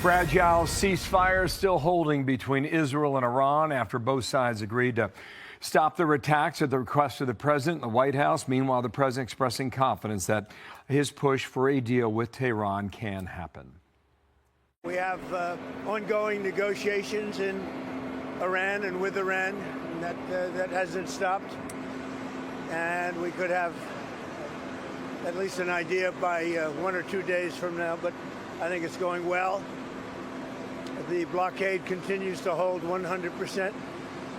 Fragile ceasefire still holding between Israel and Iran after both sides agreed to stop their attacks at the request of the president in the White House. Meanwhile, the president expressing confidence that his push for a deal with Tehran can happen. We have ongoing negotiations in Iran and with Iran that hasn't stopped. And we could have at least an idea by 1 or 2 days from now, but I think it's going well. The blockade continues to hold 100%.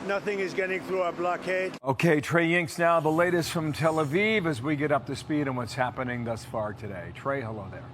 Nothing is getting through our blockade. Okay, Trey Yinks now, the latest from Tel Aviv as we get up to speed on what's happening thus far today. Trey, hello there.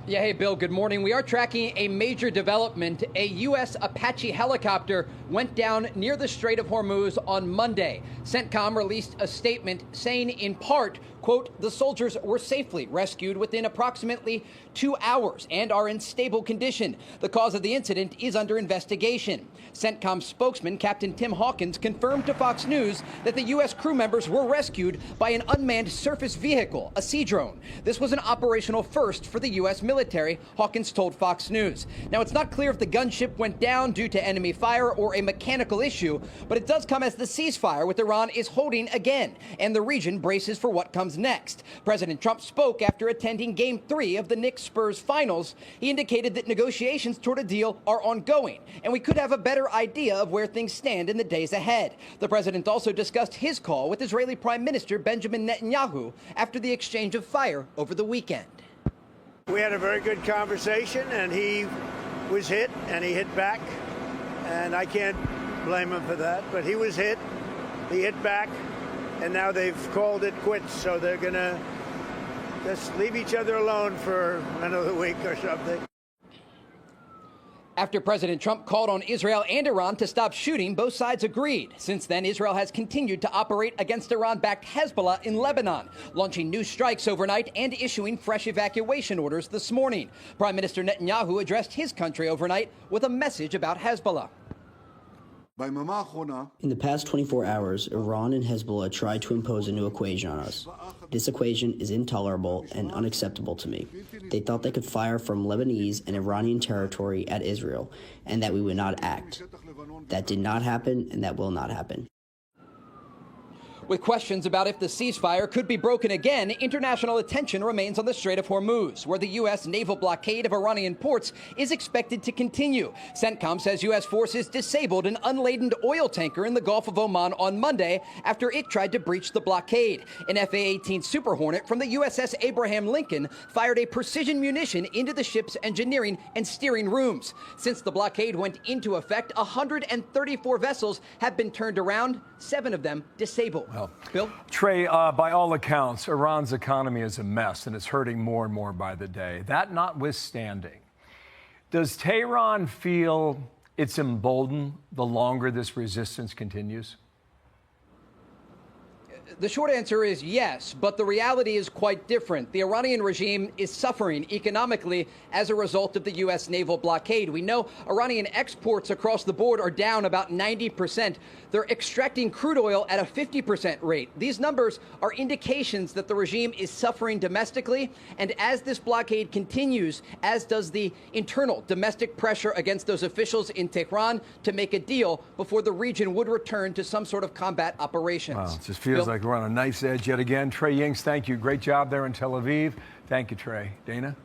Yeah, hey, Bill, good morning. We are tracking a major development. A U.S. Apache helicopter went down near the Strait of Hormuz on Monday. CENTCOM released a statement saying, in part, quote, the soldiers were safely rescued within approximately 2 hours and are in stable condition. The cause of the incident is under investigation. CENTCOM spokesman Captain Tim Hawkins confirmed to Fox News that the U.S. crew members were rescued by an unmanned surface vehicle, a sea drone. This was an operational first for the U.S. military, Hawkins told Fox News. Now, it's not clear if the gunship went down due to enemy fire or a mechanical issue, but it does come as the ceasefire with Iran is holding again, and the region braces for what comes next. President Trump spoke after attending Game 3 of the Knicks-Spurs finals. He indicated that negotiations toward a deal are ongoing, and we could have a better idea of where things stand in the days ahead. The president also discussed his call with Israeli Prime Minister Benjamin Netanyahu after the exchange of fire over the weekend. We had a very good conversation, and he was hit, and he hit back, and I can't blame him for that, but he was hit, he hit back, and now they've called it quits, so they're going to just leave each other alone for another week or something. After President Trump called on Israel and Iran to stop shooting, both sides agreed. Since then, Israel has continued to operate against Iran-backed Hezbollah in Lebanon, launching new strikes overnight and issuing fresh evacuation orders this morning. Prime Minister Netanyahu addressed his country overnight with a message about Hezbollah. In the past 24 hours, Iran and Hezbollah tried to impose a new equation on us. This equation is intolerable and unacceptable to me. They thought they could fire from Lebanese and Iranian territory at Israel, and that we would not act. That did not happen, and that will not happen. With questions about if the ceasefire could be broken again, international attention remains on the Strait of Hormuz, where the U.S. naval blockade of Iranian ports is expected to continue. CENTCOM says U.S. forces disabled an unladen oil tanker in the Gulf of Oman on Monday after it tried to breach the blockade. An F-A-18 Super Hornet from the USS Abraham Lincoln fired a precision munition into the ship's engineering and steering rooms. Since the blockade went into effect, 134 vessels have been turned around, 7 of them disabled. Bill? Trey, by all accounts, Iran's economy is a mess, and it's hurting more and more by the day. That notwithstanding, does Tehran feel it's emboldened the longer this resistance continues? The short answer is yes, but the reality is quite different. The Iranian regime is suffering economically as a result of the U.S. naval blockade. We know Iranian exports across the board are down about 90%. They're extracting crude oil at a 50% rate. These numbers are indications that the regime is suffering domestically, and as this blockade continues, as does the internal domestic pressure against those officials in Tehran to make a deal before the region would return to some sort of combat operations. Wow, it just feels like we're on a knife's edge yet again. Trey Yinks, thank you. Great job there in Tel Aviv. Thank you, Trey. Dana?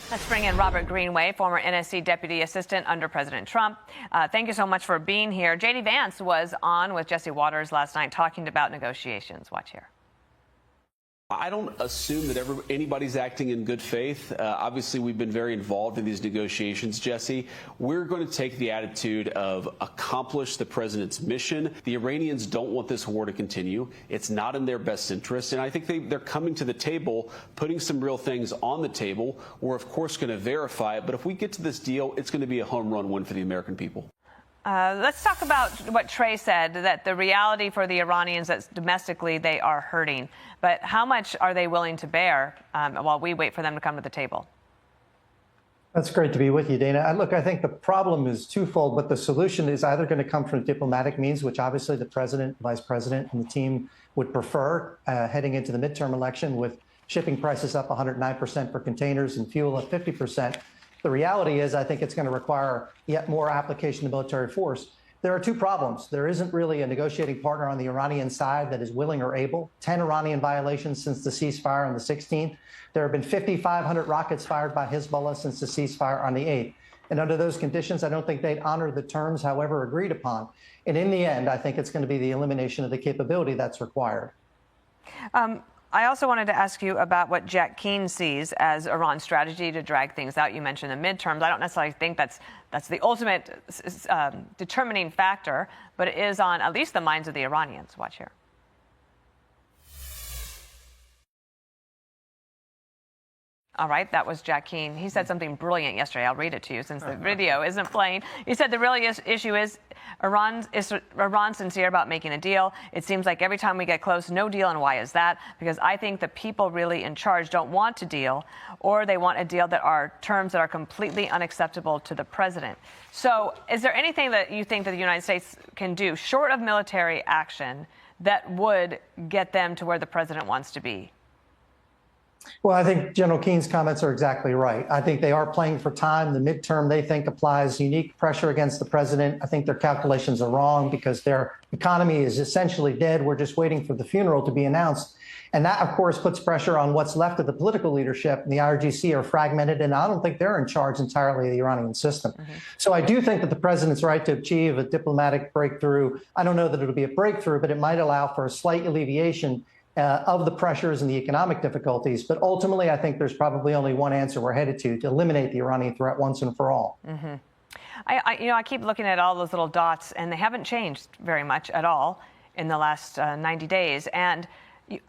Let's bring in Robert Greenway, former NSC Deputy Assistant under President Trump. Thank you so much for being here. J.D. Vance was on with Jesse Waters last night talking about negotiations. Watch here. I don't assume that anybody's acting in good faith. Obviously, we've been very involved in these negotiations, Jesse. We're going to take the attitude of accomplish the president's mission. The Iranians don't want this war to continue. It's not in their best interest. And I think they're coming to the table, putting some real things on the table. We're, of course, going to verify it. But if we get to this deal, it's going to be a home run win for the American people. Let's talk about what Trey said, that the reality for the Iranians is domestically they are hurting. But how much are they willing to bear while we wait for them to come to the table? That's great to be with you, Dana. Look, I think the problem is twofold, but the solution is either going to come from diplomatic means, which obviously the president, vice president, and the team would prefer heading into the midterm election with shipping prices up 109% for containers and fuel up 50%. The reality is, I think it's going to require yet more application of military force. There are two problems. There isn't really a negotiating partner on the Iranian side that is willing or able. 10 Iranian violations since the ceasefire on the 16th. There have been 5,500 rockets fired by Hezbollah since the ceasefire on the 8th. And under those conditions, I don't think they'd honor the terms, however agreed upon. And in the end, I think it's going to be the elimination of the capability that's required. I also wanted to ask you about what Jack Keane sees as Iran's strategy to drag things out. You mentioned the midterms. I don't necessarily think that's the ultimate determining factor, but it is on at least the minds of the Iranians. Watch here. All right, that was Jack Keane. He said something brilliant yesterday. I'll read it to you since the video isn't playing. He said the real issue is Iran's sincere about making a deal. It seems like every time we get close, no deal. And why is that? Because I think the people really in charge don't want to deal, or they want a deal that are terms that are completely unacceptable to the president. So is there anything that you think that the United States can do, short of military action, that would get them to where the president wants to be? Well, I think General Keene's comments are exactly right. I think they are playing for time. The midterm, they think, applies unique pressure against the president. I think their calculations are wrong because their economy is essentially dead. We're just waiting for the funeral to be announced. And that, of course, puts pressure on what's left of the political leadership. And the IRGC are fragmented, and I don't think they're in charge entirely of the Iranian system. So I do think that the president's right to achieve a diplomatic breakthrough. I don't know that it'll be a breakthrough, but it might allow for a slight alleviation of the pressures and the economic difficulties. But ultimately, I think there's probably only one answer we're headed to eliminate the Iranian threat once and for all. I keep looking at all those little dots, and they haven't changed very much at all in the last 90 days. And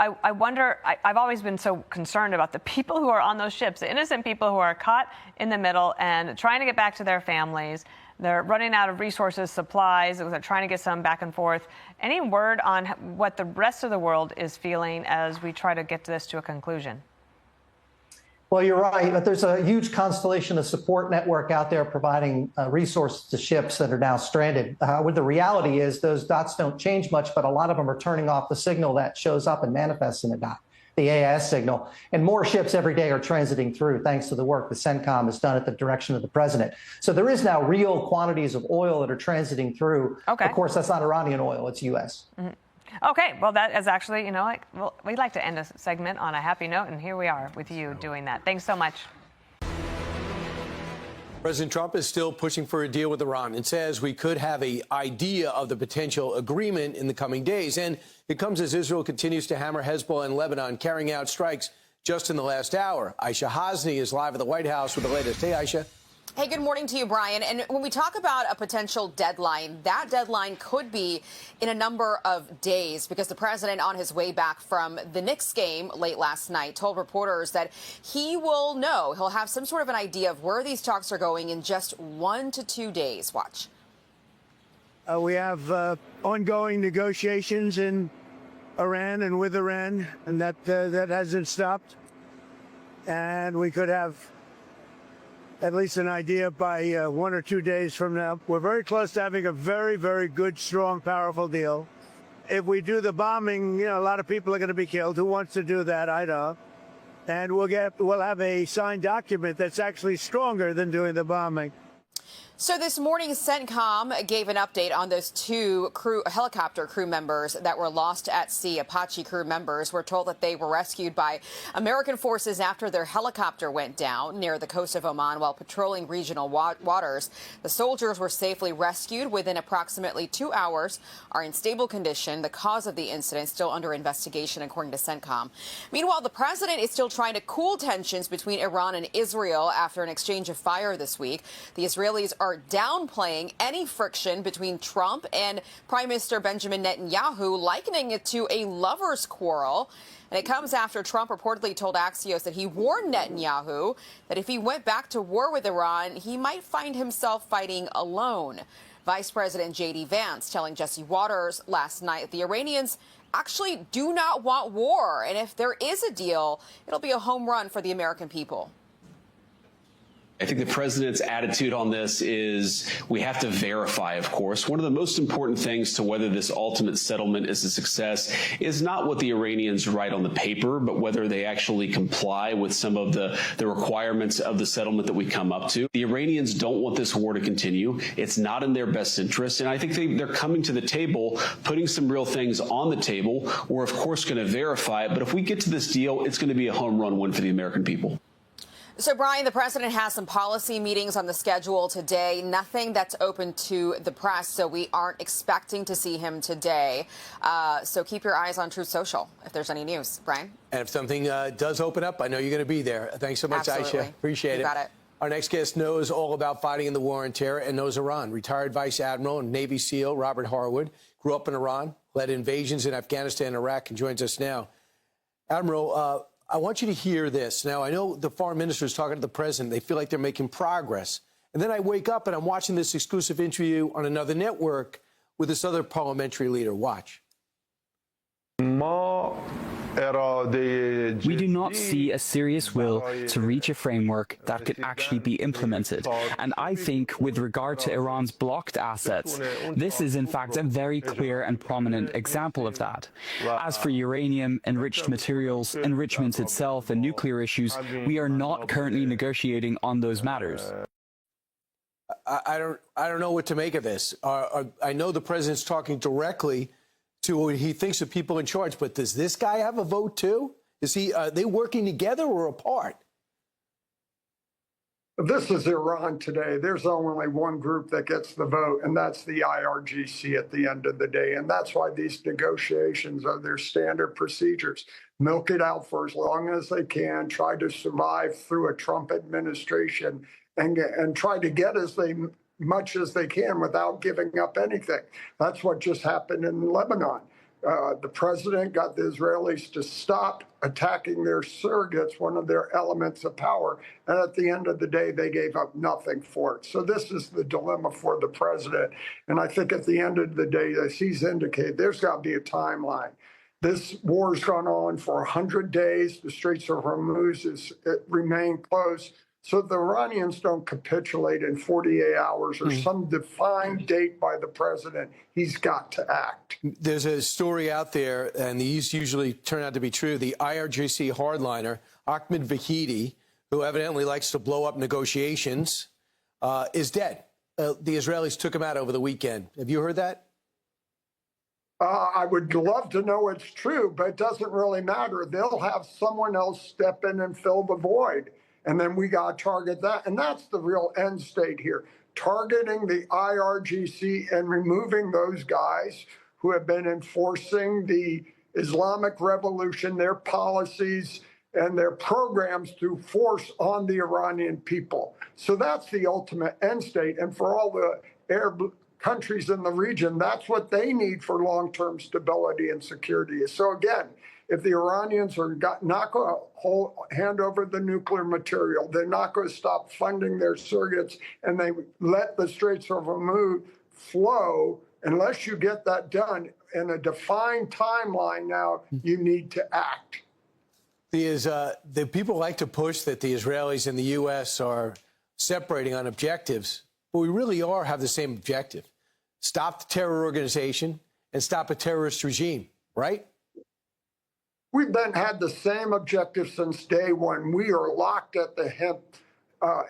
I wonder, I've always been so concerned about the people who are on those ships, the innocent people who are caught in the middle and trying to get back to their families. They're running out of resources, supplies. They're trying to get some back and forth. Any word on what the rest of the world is feeling as we try to get this to a conclusion? Well, you're right, but there's a huge constellation of support network out there providing resources to ships that are now stranded. The reality is those dots don't change much, but a lot of them are turning off the signal that shows up and manifests in a dot, the AIS signal. And more ships every day are transiting through, thanks to the work the CENTCOM has done at the direction of the president. So there is now real quantities of oil that are transiting through. Okay. Of course, that's not Iranian oil, it's U.S. Okay, well, that is actually, we'd like to end a segment on a happy note, and here we are with you doing that. Thanks so much. President Trump is still pushing for a deal with Iran and says we could have an idea of the potential agreement in the coming days. And it comes as Israel continues to hammer Hezbollah in Lebanon, carrying out strikes just in the last hour. Aisha Hasni is live at the White House with the latest. Hey, Aisha. Hey, good morning to you, Brian. And when we talk about a potential deadline, that deadline could be in a number of days because the president, on his way back from the Knicks game late last night, told reporters that he'll have some sort of an idea of where these talks are going in just 1 to 2 days. Watch. We have ongoing negotiations in Iran and with Iran, and that hasn't stopped. And we could have at least an idea by 1 or 2 days from now. We're very close to having a very, very good, strong, powerful deal. If we do the bombing, a lot of people are going to be killed. Who wants to do that? I don't. And we'll have a signed document that's actually stronger than doing the bombing. So this morning, CENTCOM gave an update on those two helicopter crew members that were lost at sea. Apache crew members were told that they were rescued by American forces after their helicopter went down near the coast of Oman while patrolling regional waters. The soldiers were safely rescued within approximately 2 hours, are in stable condition. The cause of the incident still under investigation, according to CENTCOM. Meanwhile, the president is still trying to cool tensions between Iran and Israel after an exchange of fire this week. The Israelis are downplaying any friction between Trump and Prime Minister Benjamin Netanyahu, likening it to a lover's quarrel. And it comes after Trump reportedly told Axios that he warned Netanyahu that if he went back to war with Iran, he might find himself fighting alone. Vice President J.D. Vance telling Jesse Waters last night that the Iranians actually do not want war. And if there is a deal, it'll be a home run for the American people. I think the president's attitude on this is we have to verify, of course. One of the most important things to whether this ultimate settlement is a success is not what the Iranians write on the paper, but whether they actually comply with some of the requirements of the settlement that we come up to. The Iranians don't want this war to continue. It's not in their best interest. And I think they're coming to the table, putting some real things on the table. We're, of course, going to verify it. But if we get to this deal, it's going to be a home run win for the American people. So, Brian, the president has some policy meetings on the schedule today. Nothing that's open to the press, so we aren't expecting to see him today. So keep your eyes on Truth Social if there's any news. Brian? And if something does open up, I know you're going to be there. Thanks so much, Absolutely. Aisha. Appreciate You it. got it. Our next guest knows all about fighting in the war on terror and knows Iran. Retired Vice Admiral and Navy SEAL Robert Harwood grew up in Iran, led invasions in Afghanistan and Iraq, and joins us now. Admiral, I want you to hear this. Now, I know the foreign minister is talking to the president. They feel like they're making progress. And then I wake up and I'm watching this exclusive interview on another network with this other parliamentary leader. Watch. We do not see a serious will to reach a framework that could actually be implemented. And I think with regard to Iran's blocked assets, this is in fact a very clear and prominent example of that. As for uranium, enriched materials, enrichment itself, and nuclear issues, we are not currently negotiating on those matters. I don't know what to make of this. I know the president's talking directly to what he thinks of people in charge, but does this guy have a vote too? Are they working together or apart? This is Iran today. There's only one group that gets the vote, and that's the IRGC at the end of the day. And that's why these negotiations are their standard procedures. Milk it out for as long as they can, try to survive through a Trump administration, and try to get much as they can without giving up anything. That's what just happened in Lebanon. The president got the Israelis to stop attacking their surrogates, one of their elements of power. And at the end of the day, they gave up nothing for it. So this is the dilemma for the president. And I think at the end of the day, as he's indicated, there's got to be a timeline. This war has gone on for 100 days. The Straits of Hormuz remain closed. So the Iranians don't capitulate in 48 hours or some defined date by the president. He's got to act. There's a story out there, and these usually turn out to be true. The IRGC hardliner, Ahmed Vahidi, who evidently likes to blow up negotiations, is dead. The Israelis took him out over the weekend. Have you heard that? I would love to know it's true, but it doesn't really matter. They'll have someone else step in and fill the void. And then we got to target that. And that's the real end state here, targeting the IRGC and removing those guys who have been enforcing the Islamic Revolution, their policies and their programs through force on the Iranian people. So that's the ultimate end state. And for all the Arab countries in the region, that's what they need for long-term stability and security. So again, if the Iranians are not going to hand over the nuclear material, they're not going to stop funding their surrogates, and they let the Straits of Hormuz flow, unless you get that done in a defined timeline now, you need to act. The people like to push that the Israelis and the U.S. are separating on objectives, but we really have the same objective. Stop the terror organization and stop a terrorist regime, right? We've had the same objective since day one. We are locked at the hip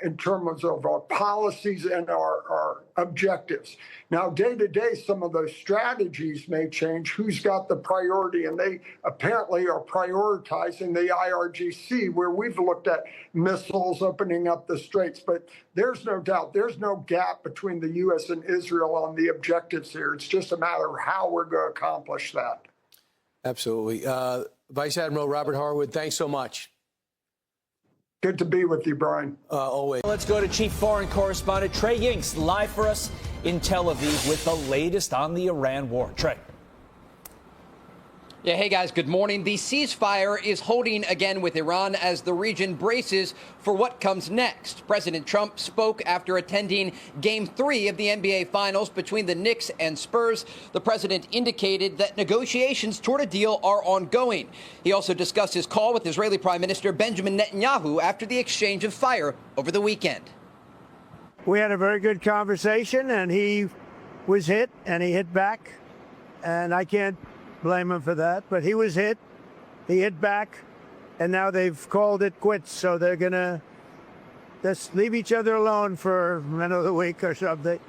in terms of our policies and our objectives. Now, day to day, some of those strategies may change. Who's got the priority? And they apparently are prioritizing the IRGC, where we've looked at missiles opening up the straits. But there's no doubt, there's no gap between the U.S. and Israel on the objectives here. It's just a matter of how we're going to accomplish that. Absolutely. Vice Admiral Robert Harwood, thanks so much. Good to be with you, Brian. Always. Let's go to Chief Foreign Correspondent Trey Yingst, live for us in Tel Aviv with the latest on the Iran war. Trey. Yeah, hey guys, good morning. The ceasefire is holding again with Iran as the region braces for what comes next. President Trump spoke after attending Game 3 of the NBA Finals between the Knicks and Spurs. The president indicated that negotiations toward a deal are ongoing. He also discussed his call with Israeli Prime Minister Benjamin Netanyahu after the exchange of fire over the weekend. We had a very good conversation, and he was hit, and he hit back. And I can't blame him for that, but he was hit. He hit back, and now they've called it quits. So they're going to just leave each other alone for another week or something.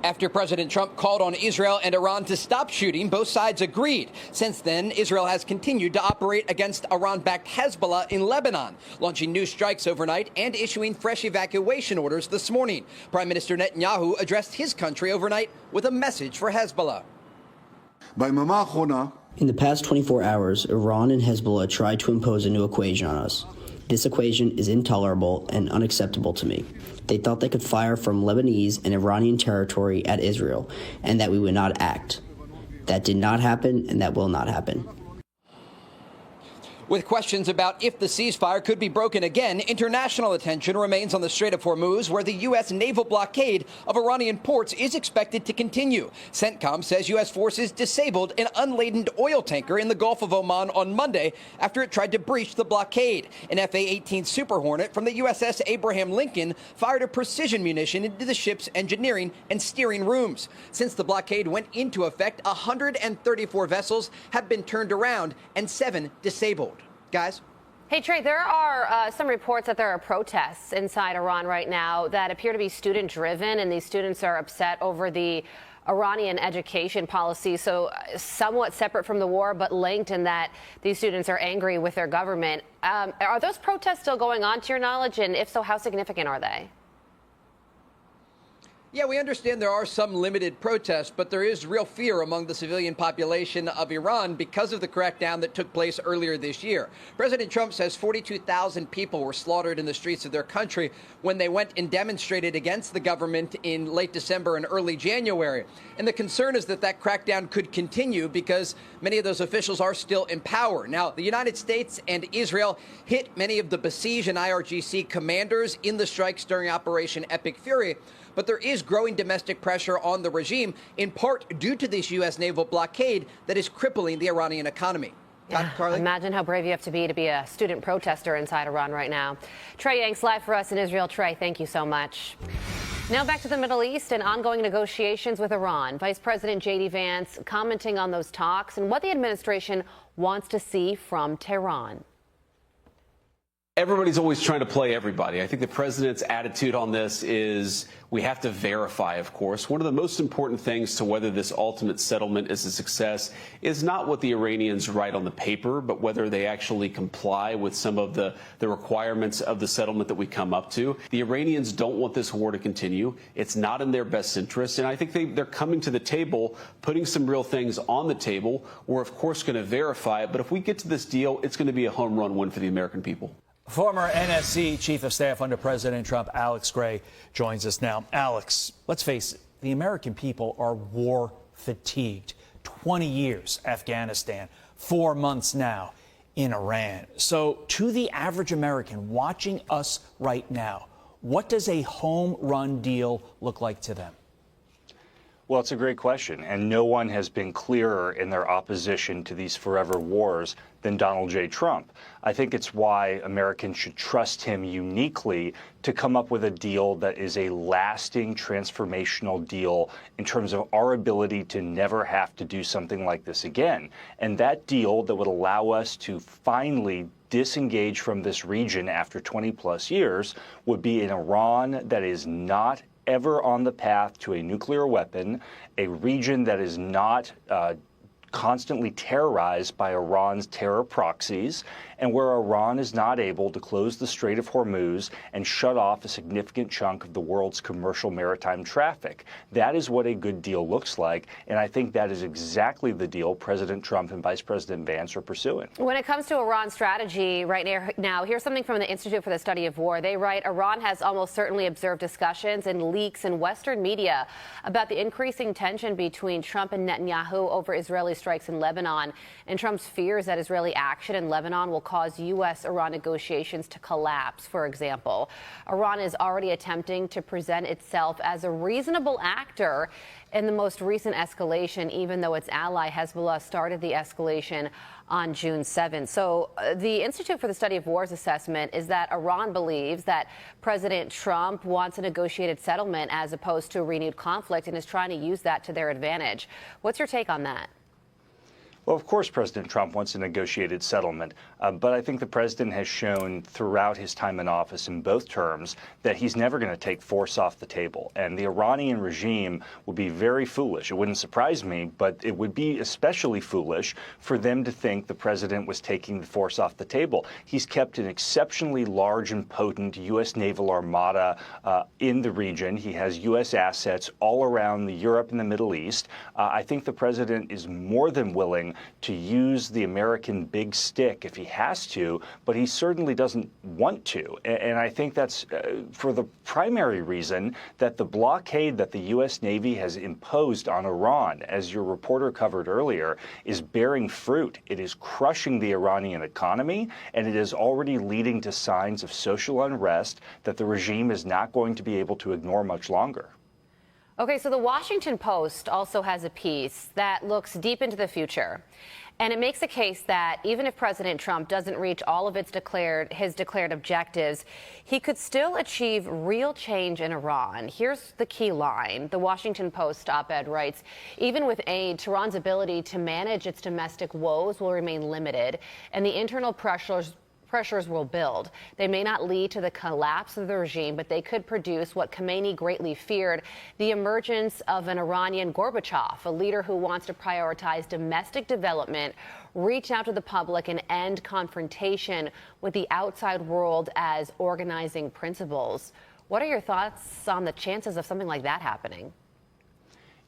After President Trump called on Israel and Iran to stop shooting, both sides agreed. Since then, Israel has continued to operate against Iran-backed Hezbollah in Lebanon, launching new strikes overnight and issuing fresh evacuation orders this morning. Prime Minister Netanyahu addressed his country overnight with a message for Hezbollah. In the past 24 hours, Iran and Hezbollah tried to impose a new equation on us. This equation is intolerable and unacceptable to me. They thought they could fire from Lebanese and Iranian territory at Israel, and that we would not act. That did not happen, and that will not happen. With questions about if the ceasefire could be broken again, international attention remains on the Strait of Hormuz, where the U.S. naval blockade of Iranian ports is expected to continue. CENTCOM says U.S. forces disabled an unladen oil tanker in the Gulf of Oman on Monday after it tried to breach the blockade. An F/A-18 Super Hornet from the USS Abraham Lincoln fired a precision munition into the ship's engineering and steering rooms. Since the blockade went into effect, 134 vessels have been turned around and 7 disabled. Guys? Hey, Trey, there are some reports that there are protests inside Iran right now that appear to be student-driven, and these students are upset over the Iranian education policy, so somewhat separate from the war, but linked in that these students are angry with their government. Are those protests still going on, to your knowledge, and if so, how significant are they? Yeah, we understand there are some limited protests, but there is real fear among the civilian population of Iran because of the crackdown that took place earlier this year. President Trump says 42,000 people were slaughtered in the streets of their country when they went and demonstrated against the government in late December and early January. And the concern is that that crackdown could continue because many of those officials are still in power. Now, the United States and Israel hit many of the Basij and IRGC commanders in the strikes during Operation Epic Fury. But there is growing domestic pressure on the regime, in part due to this U.S. naval blockade that is crippling the Iranian economy. Yeah, imagine how brave you have to be a student protester inside Iran right now. Trey Yanks live for us in Israel. Trey, thank you so much. Now back to the Middle East and ongoing negotiations with Iran. Vice President J.D. Vance commenting on those talks and what the administration wants to see from Tehran. Everybody's always trying to play everybody. I think the president's attitude on this is we have to verify, of course. One of the most important things to whether this ultimate settlement is a success is not what the Iranians write on the paper, but whether they actually comply with some of the requirements of the settlement that we come up to. The Iranians don't want this war to continue. It's not in their best interest. And I think they're coming to the table, putting some real things on the table. We're, of course, going to verify it. But if we get to this deal, it's going to be a home run win for the American people. Former NSC Chief of Staff under President Trump, Alex Gray, joins us now. Alex, let's face it, the American people are war fatigued. 20 years, Afghanistan, 4 months now in Iran. So to the average American watching us right now, what does a home run deal look like to them? Well, it's a great question, and no one has been clearer in their opposition to these forever wars than Donald J. Trump. I think it's why Americans should trust him uniquely to come up with a deal that is a lasting, transformational deal in terms of our ability to never have to do something like this again. And that deal that would allow us to finally disengage from this region after 20 plus years would be an Iran that is not ever on the path to a nuclear weapon, a region that is not constantly terrorized by Iran's terror proxies, and where Iran is not able to close the Strait of Hormuz and shut off a significant chunk of the world's commercial maritime traffic. That is what a good deal looks like, and I think that is exactly the deal President Trump and Vice President Vance are pursuing. When it comes to Iran's strategy right now, here's something from the Institute for the Study of War. They write, Iran has almost certainly observed discussions and leaks in Western media about the increasing tension between Trump and Netanyahu over Israeli strikes in Lebanon, and Trump's fears that Israeli action in Lebanon will cause U.S.-Iran negotiations to collapse, for example. Iran is already attempting to present itself as a reasonable actor in the most recent escalation, even though its ally Hezbollah started the escalation on June 7th. So the Institute for the Study of Wars assessment is that Iran believes that President Trump wants a negotiated settlement as opposed to a renewed conflict and is trying to use that to their advantage. What's your take on that? Well, of course, President Trump wants a negotiated settlement, but I think the president has shown throughout his time in office in both terms that he's never going to take force off the table. And the Iranian regime would be very foolish. It wouldn't surprise me, but it would be especially foolish for them to think the president was taking the force off the table. He's kept an exceptionally large and potent U.S. naval armada in the region. He has U.S. assets all around Europe and the Middle East. I think the president is more than willing to use the American big stick if he has to, but he certainly doesn't want to. And I think that's for the primary reason that the blockade that the U.S. Navy has imposed on Iran, as your reporter covered earlier, is bearing fruit. It is crushing the Iranian economy, and it is already leading to signs of social unrest that the regime is not going to be able to ignore much longer. Okay, so the Washington Post also has a piece that looks deep into the future. And it makes a case that even if President Trump doesn't reach all of his declared objectives, he could still achieve real change in Iran. Here's the key line. The Washington Post op-ed writes, even with aid, Tehran's ability to manage its domestic woes will remain limited, and the internal pressures will build. They may not lead to the collapse of the regime, but they could produce what Khomeini greatly feared, the emergence of an Iranian Gorbachev, a leader who wants to prioritize domestic development, reach out to the public, and end confrontation with the outside world as organizing principles. What are your thoughts on the chances of something like that happening?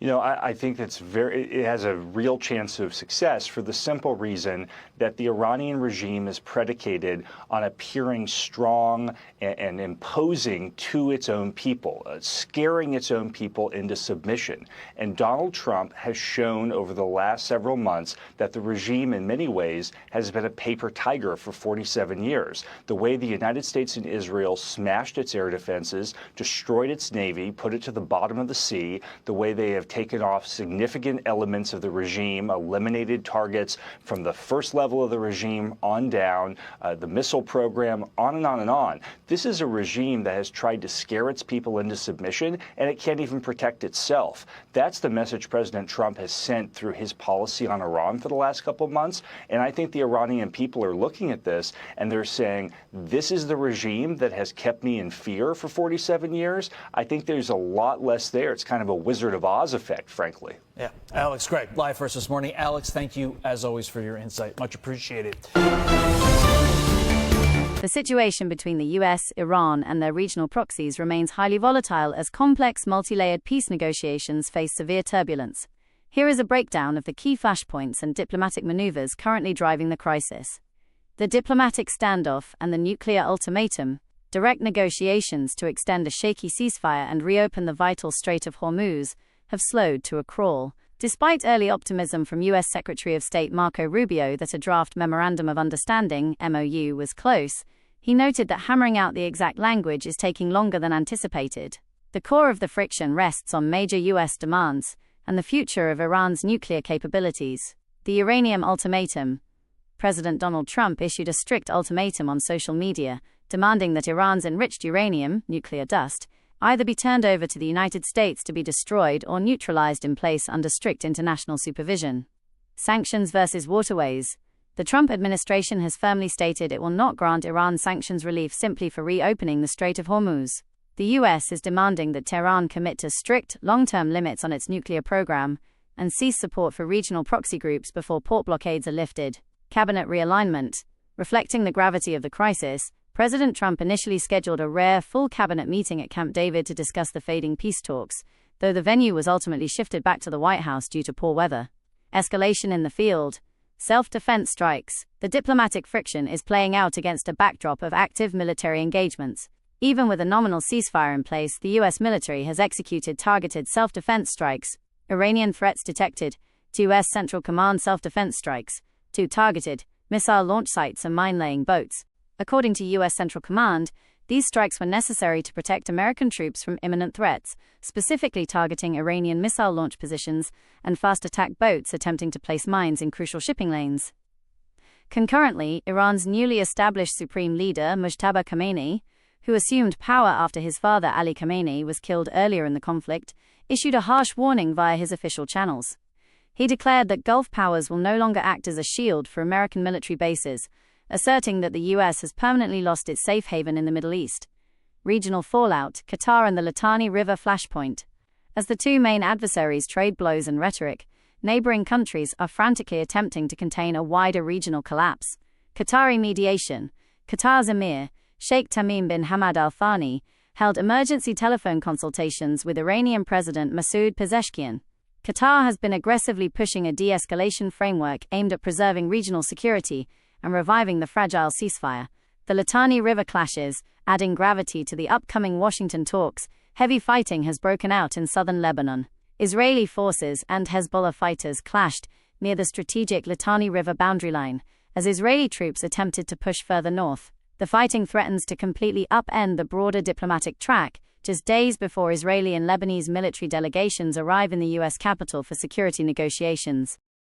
You know, I think it has a real chance of success for the simple reason that the Iranian regime is predicated on appearing strong and imposing to its own people, scaring its own people into submission. And Donald Trump has shown over the last several months that the regime in many ways has been a paper tiger for 47 years. The way the United States and Israel smashed its air defenses, destroyed its navy, put it to the bottom of the sea, the way they have taken off significant elements of the regime, eliminated targets from the first level of the regime on down, the missile program, on and on and on. This is a regime that has tried to scare its people into submission, and it can't even protect itself. That's the message President Trump has sent through his policy on Iran for the last couple of months, and I think the Iranian people are looking at this and they're saying, this is the regime that has kept me in fear for 47 years. I think there's a lot less there. It's kind of a Wizard of Oz effect, frankly. Yeah. Alex Gray, live for us this morning. Alex, thank you, as always, for your insight. Much appreciated. The situation between the US, Iran, and their regional proxies remains highly volatile as complex, multi-layered peace negotiations face severe turbulence. Here is a breakdown of the key flashpoints and diplomatic maneuvers currently driving the crisis. The diplomatic standoff and the nuclear ultimatum, direct negotiations to extend a shaky ceasefire and reopen the vital Strait of Hormuz, have slowed to a crawl. Despite early optimism from U.S. Secretary of State Marco Rubio that a draft Memorandum of Understanding, MOU, was close, he noted that hammering out the exact language is taking longer than anticipated. The core of the friction rests on major U.S. demands and the future of Iran's nuclear capabilities. The uranium ultimatum. President Donald Trump issued a strict ultimatum on social media, demanding that Iran's enriched uranium, nuclear dust, either be turned over to the United States to be destroyed or neutralized in place under strict international supervision. Sanctions versus waterways. The Trump administration has firmly stated it will not grant Iran sanctions relief simply for reopening the Strait of Hormuz. The U.S. is demanding that Tehran commit to strict, long-term limits on its nuclear program and cease support for regional proxy groups before port blockades are lifted. Cabinet realignment. Reflecting the gravity of the crisis, President Trump initially scheduled a rare, full cabinet meeting at Camp David to discuss the fading peace talks, though the venue was ultimately shifted back to the White House due to poor weather. Escalation in the field. Self-defense strikes. The diplomatic friction is playing out against a backdrop of active military engagements. Even with a nominal ceasefire in place, the U.S. military has executed targeted self-defense strikes. Iranian threats detected. 2 U.S. Central Command self-defense strikes. 2 targeted missile launch sites, and mine-laying boats. According to U.S. Central Command, these strikes were necessary to protect American troops from imminent threats, specifically targeting Iranian missile launch positions and fast attack boats attempting to place mines in crucial shipping lanes. Concurrently, Iran's newly established supreme leader, Mujtaba Khamenei, who assumed power after his father Ali Khamenei was killed earlier in the conflict, issued a harsh warning via his official channels. He declared that Gulf powers will no longer act as a shield for American military bases, asserting that the U.S. has permanently lost its safe haven in the Middle East. Regional fallout, Qatar and the Litani River flashpoint. As the two main adversaries trade blows and rhetoric, neighboring countries are frantically attempting to contain a wider regional collapse. Qatari mediation. Qatar's emir, Sheikh Tamim bin Hamad Al Thani, held emergency telephone consultations with Iranian President Masoud Pezeshkian. Qatar has been aggressively pushing a de-escalation framework aimed at preserving regional security and reviving the fragile ceasefire. The Litani River clashes, adding gravity to the upcoming Washington talks. Heavy fighting has broken out in southern Lebanon. Israeli forces and Hezbollah fighters clashed near the strategic Litani River boundary line as Israeli troops attempted to push further north. The fighting threatens to completely upend the broader diplomatic track, just days before Israeli and Lebanese military delegations arrive in the U.S. capital for security negotiations.